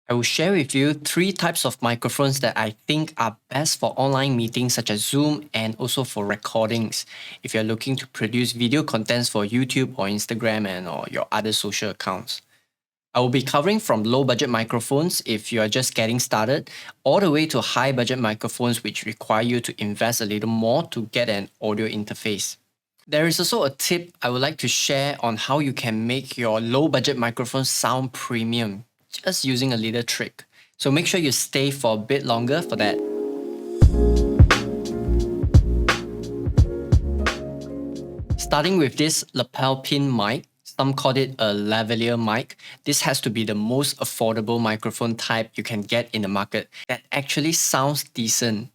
I will share with you 3 types of microphones that I think are best for online meetings such as Zoom and also for recordings if you're looking to produce video contents for YouTube or Instagram or your other social accounts. I will be covering from low budget microphones if you are just getting started, all the way to high budget microphones which require you to invest a little more to get an audio interface. There is also a tip I would like to share on how you can make your low budget microphone sound premium, just using a little trick. So make sure you stay for a bit longer for that. Starting with this Lapel Pin Mic, some call it a Lavalier Mic. This has to be the most affordable microphone type you can get in the market that actually sounds decent.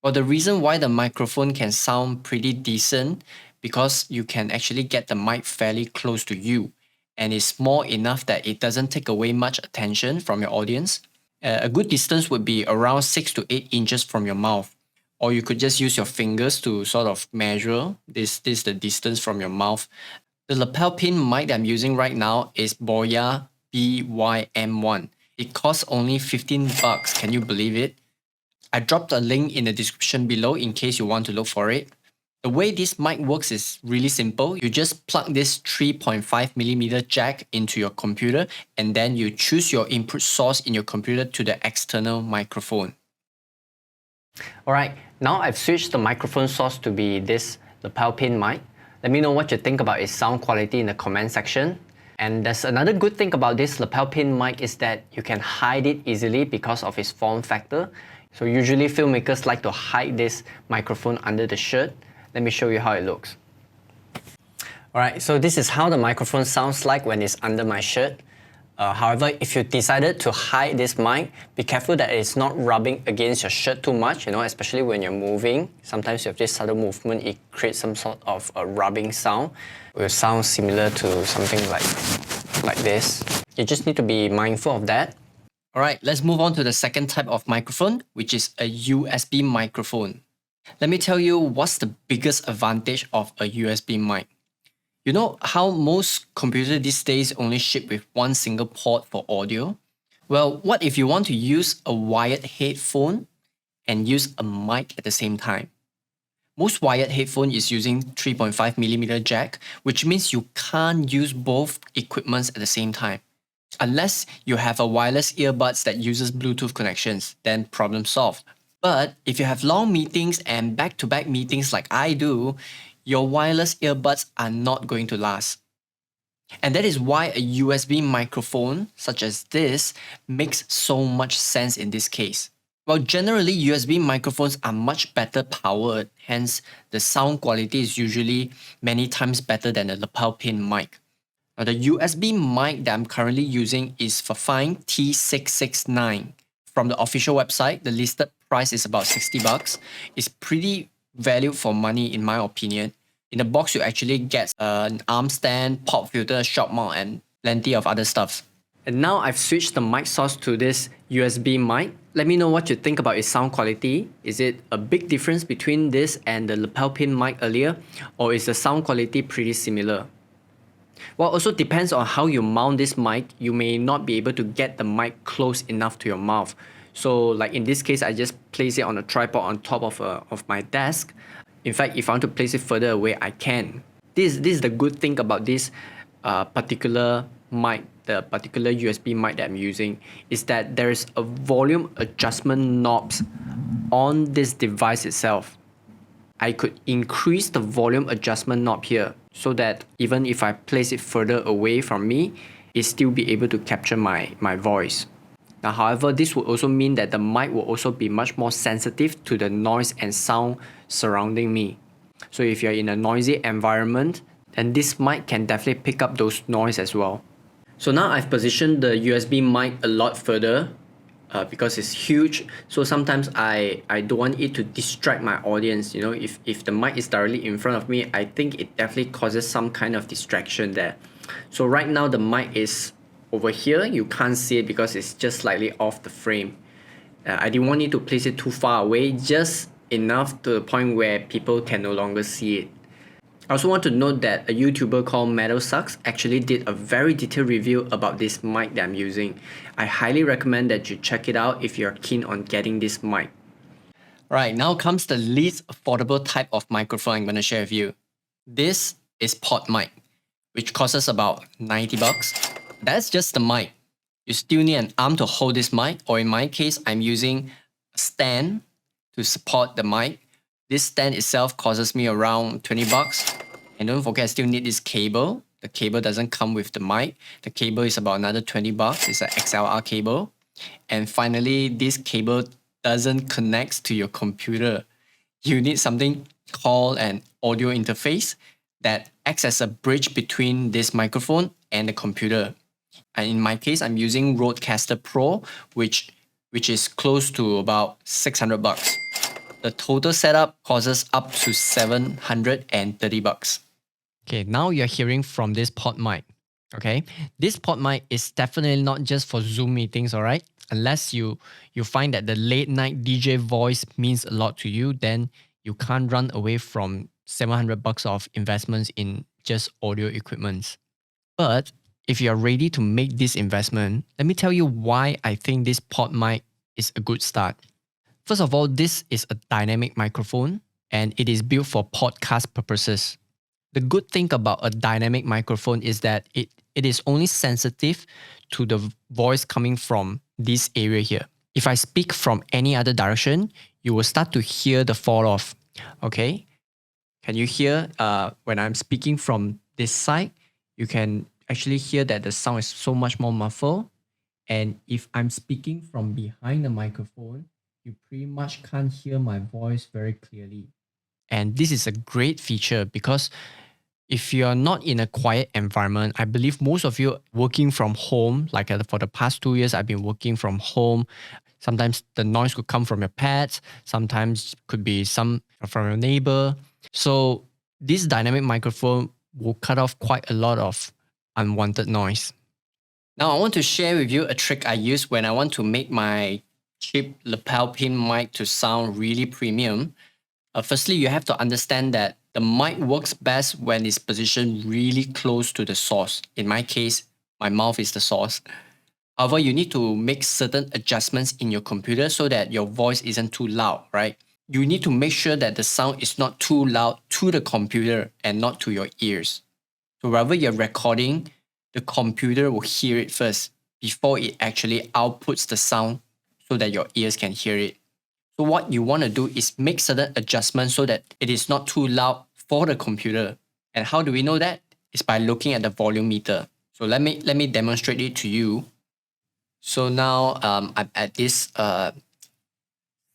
Well, the reason why the microphone can sound pretty decent because you can actually get the mic fairly close to you and it's small enough that it doesn't take away much attention from your audience. A good distance would be around 6 to 8 inches from your mouth. Or you could just use your fingers to sort of measure this the distance from your mouth. The lapel pin mic that I'm using right now is BOYA BYM1. It costs only $15. Can you believe it? I dropped a link in the description below in case you want to look for it. The way this mic works is really simple. You just plug this 3.5mm jack into your computer and then you choose your input source in your computer to the external microphone. Alright, now I've switched the microphone source to be this lapel pin mic. Let me know what you think about its sound quality in the comment section. And there's another good thing about this lapel pin mic is that you can hide it easily because of its form factor. So usually filmmakers like to hide this microphone under the shirt. Let me show you how it looks. Alright, so this is how the microphone sounds like when it's under my shirt. However, if you decided to hide this mic, be careful that it's not rubbing against your shirt too much, especially when you're moving. Sometimes you have this subtle movement, it creates some sort of a rubbing sound. It will sound similar to something like this. You just need to be mindful of that. Alright, let's move on to the second type of microphone, which is a USB microphone. Let me tell you what's the biggest advantage of a USB mic. You know how most computers these days only ship with one single port for audio? Well, what if you want to use a wired headphone and use a mic at the same time? Most wired headphone is using 3.5mm jack, which means you can't use both equipments at the same time. Unless you have a wireless earbuds that uses Bluetooth connections, then problem solved. But if you have long meetings and back-to-back meetings like I do, your wireless earbuds are not going to last. And that is why a USB microphone, such as this, makes so much sense in this case. Well, generally, USB microphones are much better powered, hence the sound quality is usually many times better than a lapel pin mic. Now, the USB mic that I'm currently using is Fifine T669. From the official website, the listed price is about $60. It's pretty value for money in my opinion. In the box, you actually get an arm stand, pop filter, shock mount, and plenty of other stuff. And now I've switched the mic source to this USB mic. Let me know what you think about its sound quality. Is it a big difference between this and the lapel pin mic earlier, or is the sound quality pretty similar? Well, also depends on how you mount this mic. You may not be able to get the mic close enough to your mouth. So like in this case, I just place it on a tripod on top of my desk. In fact, if I want to place it further away, I can. This is the good thing about this particular mic, the particular USB mic that I'm using, is that there is a volume adjustment knobs on this device itself. I could increase the volume adjustment knob here so that even if I place it further away from me, it still be able to capture my voice. Now, however, this would also mean that the mic will also be much more sensitive to the noise and sound surrounding me. So if you're in a noisy environment, then this mic can definitely pick up those noise as well. So now I've positioned the USB mic a lot further because it's huge. So sometimes I don't want it to distract my audience. If the mic is directly in front of me, I think it definitely causes some kind of distraction there. So right now the mic is over here. You can't see it because it's just slightly off the frame. I didn't want it to place it too far away, just enough to the point where people can no longer see it. I also want to note that a YouTuber called Metal Sucks actually did a very detailed review about this mic that I'm using. I highly recommend that you check it out if you're keen on getting this mic. Right, now comes the least affordable type of microphone I'm going to share with you. This is PodMic, which costs us about 90 bucks. That's just the mic. You still need an arm to hold this mic, or in my case, I'm using a stand to support the mic. This stand itself costs me around 20 bucks. And don't forget, I still need this cable. The cable doesn't come with the mic. The cable is about another 20 bucks. It's an XLR cable. And finally, this cable doesn't connect to your computer. You need something called an audio interface that acts as a bridge between this microphone and the computer. And in my case, I'm using Rodecaster Pro, which is close to about 600 bucks. The total setup costs up to 730 bucks. Okay, now you're hearing from this PodMic. Okay, this PodMic is definitely not just for Zoom meetings, all right? Unless you find that the late night DJ voice means a lot to you, then you can't run away from 700 bucks of investments in just audio equipment. But if you're ready to make this investment, let me tell you why I think this PodMic is a good start. First of all, this is a dynamic microphone and it is built for podcast purposes. The good thing about a dynamic microphone is that it is only sensitive to the voice coming from this area here. If I speak from any other direction, you will start to hear the fall off. Okay? Can you hear when I'm speaking from this side? You can actually hear that the sound is so much more muffled. And if I'm speaking from behind the microphone, you pretty much can't hear my voice very clearly. And this is a great feature because if you're not in a quiet environment, I believe most of you working from home, like for the past 2 years, I've been working from home. Sometimes the noise could come from your pets. Sometimes could be some from your neighbor. So this dynamic microphone will cut off quite a lot of unwanted noise. Now I want to share with you a trick I use when I want to make my cheap lapel pin mic to sound really premium. Firstly, you have to understand that the mic works best when it's positioned really close to the source. In my case, my mouth is the source. However, you need to make certain adjustments in your computer so that your voice isn't too loud, right? You need to make sure that the sound is not too loud to the computer and not to your ears. So wherever you're recording, the computer will hear it first before it actually outputs the sound so that your ears can hear it. So what you want to do is make certain adjustments so that it is not too loud for the computer. And how do we know that? It's by looking at the volume meter. So let me demonstrate it to you. So now I'm at this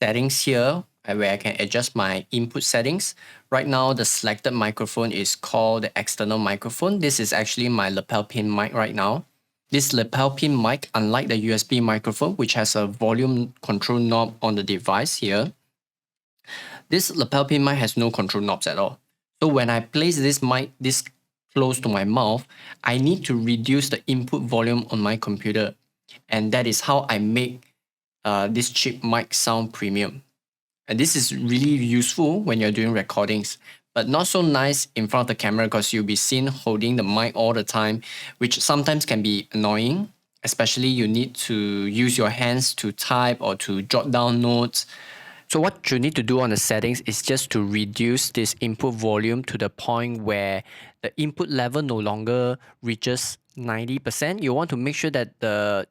settings here where I can adjust my input settings. Right now, the selected microphone is called the external microphone. This is actually my lapel pin mic right now. This lapel pin mic, unlike the USB microphone, which has a volume control knob on the device here, this lapel pin mic has no control knobs at all. So when I place this mic this close to my mouth, I need to reduce the input volume on my computer. And that is how I make this cheap mic sound premium. And this is really useful when you're doing recordings, but not so nice in front of the camera because you'll be seen holding the mic all the time, which sometimes can be annoying, especially you need to use your hands to type or to jot down notes. So what you need to do on the settings is just to reduce this input volume to the point where the input level no longer reaches 90%. You want to make sure that the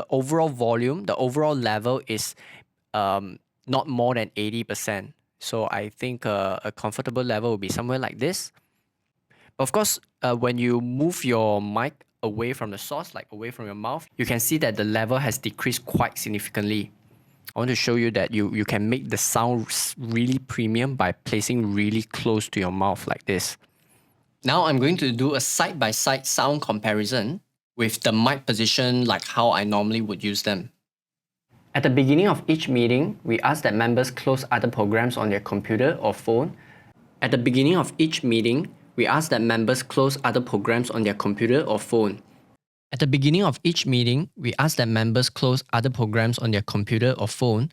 overall volume, the overall level is not more than 80%. So I think a comfortable level will be somewhere like this. Of course, when you move your mic away from the source, like away from your mouth, you can see that the level has decreased quite significantly. I want to show you that you can make the sound really premium by placing really close to your mouth like this. Now I'm going to do a side-by-side sound comparison with the mic position like how I normally would use them. At the beginning of each meeting, we ask that members close other programs on their computer or phone. At the beginning of each meeting, we ask that members close other programs on their computer or phone. At the beginning of each meeting, we ask that members close other programs on their computer or phone.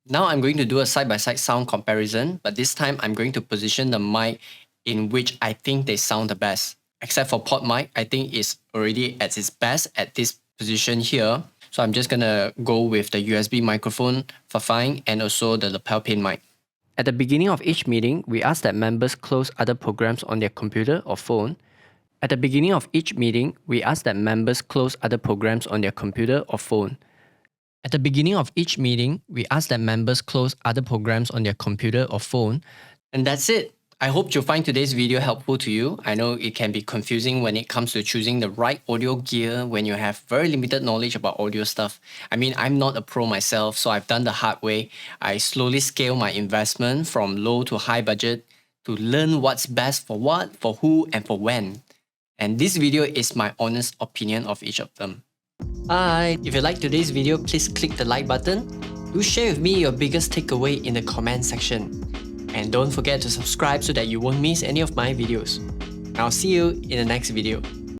Now I'm going to do a side-by-side sound comparison, but this time I'm going to position the mic in which I think they sound the best. Except for PodMic, I think it's already at its best at this position here. So I'm just gonna go with the USB microphone, Fifine, and also the Lapel Pin Mic. At the beginning of each meeting, we ask that members close other programs on their computer or phone. At the beginning of each meeting, we ask that members close other programs on their computer or phone. At the beginning of each meeting, we ask that members close other programs on their computer or phone. And that's it. I hope you'll find today's video helpful to you. I know it can be confusing when it comes to choosing the right audio gear when you have very limited knowledge about audio stuff. I mean, I'm not a pro myself, so I've done the hard way. I slowly scale my investment from low to high budget to learn what's best for what, for who, and for when. And this video is my honest opinion of each of them. Hi! If you like today's video, please click the like button. Do share with me your biggest takeaway in the comment section. And don't forget to subscribe so that you won't miss any of my videos. I'll see you in the next video.